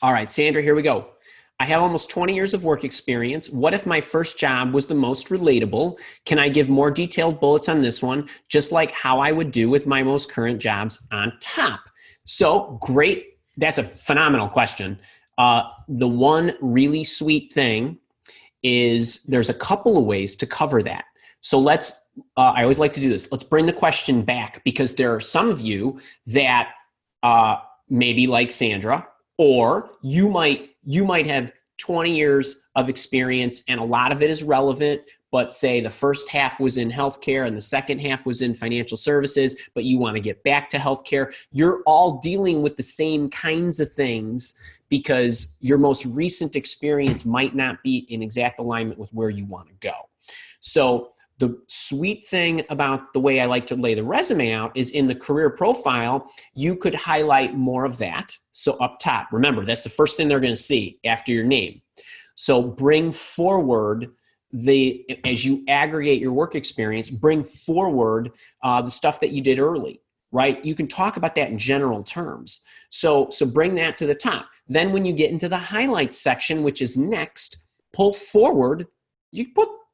All right, Sandra, here we go. I have almost 20 years of work experience. What if my first job was the most relatable? Can I give more detailed bullets on this one, just like how I would do with my most current jobs on top? So great. That's a phenomenal question. The one really sweet thing is there's a couple of ways to cover that. So I always like to do this. Let's bring the question back because there are some of you that maybe like Sandra, or you might have 20 years of experience and a lot of it is relevant, but say the first half was in healthcare and the second half was in financial services, but you want to get back to healthcare. You're all dealing with the same kinds of things because your most recent experience might not be in exact alignment with where you want to go. So the sweet thing about the way I like to lay the resume out is in the career profile, you could highlight more of that. So up top, remember, that's the first thing they're going to see after your name. So bring forward as you aggregate your work experience, bring forward the stuff that you did early, right? You can talk about that in general terms. So bring that to the top. Then when you get into the highlights section, which is next, pull forward,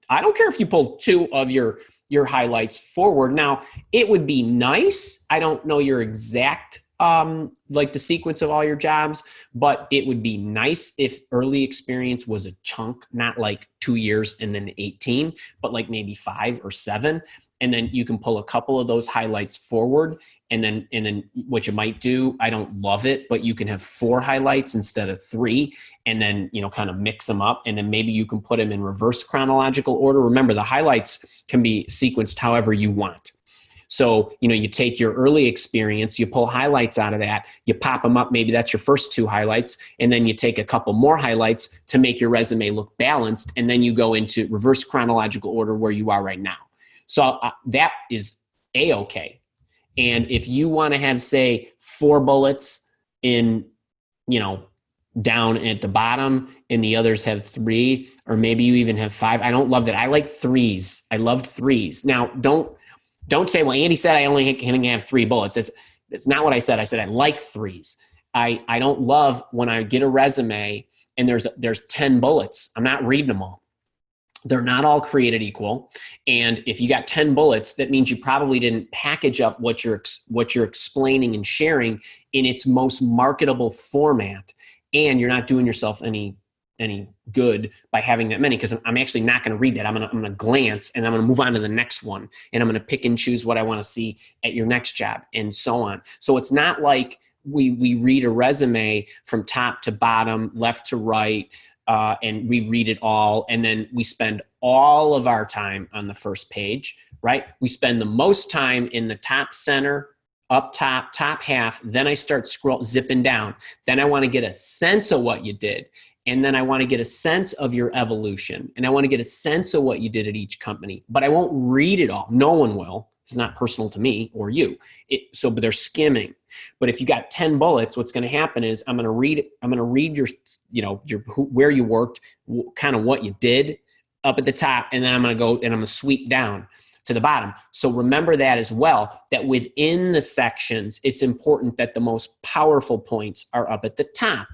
I don't care if you pull two of your highlights forward. Now, it would be nice. I don't know your exact, like the sequence of all your jobs, but it would be nice if early experience was a chunk, not like 2 years and then 18, but like maybe 5 or 7. And then you can pull a couple of those highlights forward. And then what you might do, I don't love it, but you can have 4 highlights instead of 3, and then, kind of mix them up. And then maybe you can put them in reverse chronological order. Remember, the highlights can be sequenced however you want. So, you take your early experience, you pull highlights out of that, you pop them up. Maybe that's your first 2 highlights. And then you take a couple more highlights to make your resume look balanced. And then you go into reverse chronological order where you are right now. So that is A-okay. And if you want to have, say, 4 bullets in, down at the bottom and the others have 3, or maybe you even have 5. I don't love that. I like 3s. I love 3s. Now, don't say, well, Andy said I only can have 3 bullets. It's not what I said. I said I like 3s. I don't love when I get a resume and there's 10 bullets. I'm not reading them all. They're not all created equal. And if you got 10 bullets, that means you probably didn't package up what you're explaining and sharing in its most marketable format. And you're not doing yourself any good by having that many, because I'm actually not going to read that. I'm going to glance and I'm going to move on to the next one. And I'm going to pick and choose what I want to see at your next job and so on. So it's not like we read a resume from top to bottom, left to right, and we read it all, and then we spend all of our time on the first page, right? We spend the most time in the top center, up top half. Then I start zipping down. Then I want to get a sense of what you did. And then I want to get a sense of your evolution. And I want to get a sense of what you did at each company. But I won't read it all. No one will. It's not personal to me or you. But they're skimming. But if you got 10 bullets, what's going to happen is I'm going to read your where you worked, kind of what you did up at the top, and then I'm going to go and I'm going to sweep down to the bottom. So remember that as well, that within the sections, it's important that the most powerful points are up at the top.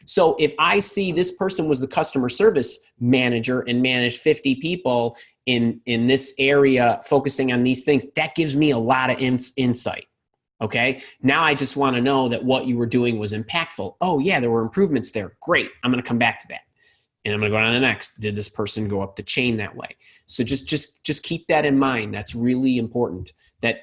So if I see this person was the customer service manager and managed 50 people in this area, focusing on these things, that gives me a lot of insight. Okay. Now I just want to know that what you were doing was impactful. Oh yeah, there were improvements there. Great. I'm going to come back to that. And I'm going to go on to the next. Did this person go up the chain that way? So just keep that in mind. That's really important, that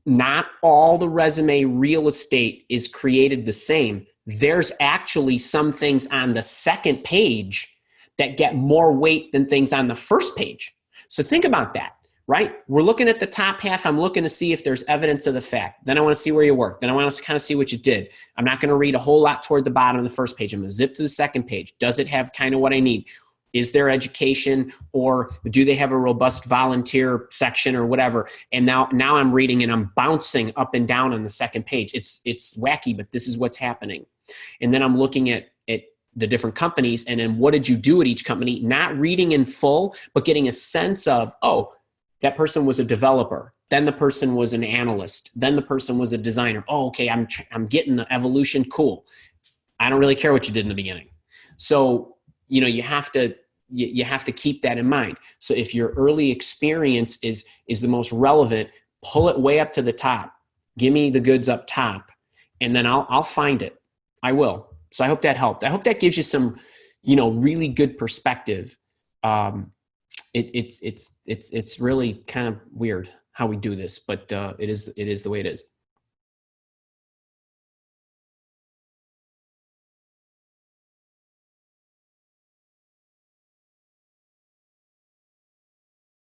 not all the resume real estate is created the same. There's actually some things on the second page that get more weight than things on the first page. So think about that, right? We're looking at the top half. I'm looking to see if there's evidence of the fact. Then I want to see where you work. Then I want to kind of see what you did. I'm not going to read a whole lot toward the bottom of the first page. I'm going to zip to the second page. Does it have kind of what I need? Is there education, or do they have a robust volunteer section or whatever? And now I'm reading and I'm bouncing up and down on the second page. It's wacky, but this is what's happening. And then I'm looking at the different companies, and then what did you do at each company? Not reading in full, but getting a sense of, oh, that person was a developer. Then the person was an analyst. Then the person was a designer. Oh, okay, I'm getting the evolution. Cool. I don't really care what you did in the beginning. So, you have to keep that in mind. So if your early experience is the most relevant, pull it way up to the top. Give me the goods up top, and then I'll find it. I will. So I hope that helped. I hope that gives you some, really good perspective. It's really kind of weird how we do this, but it is the way it is.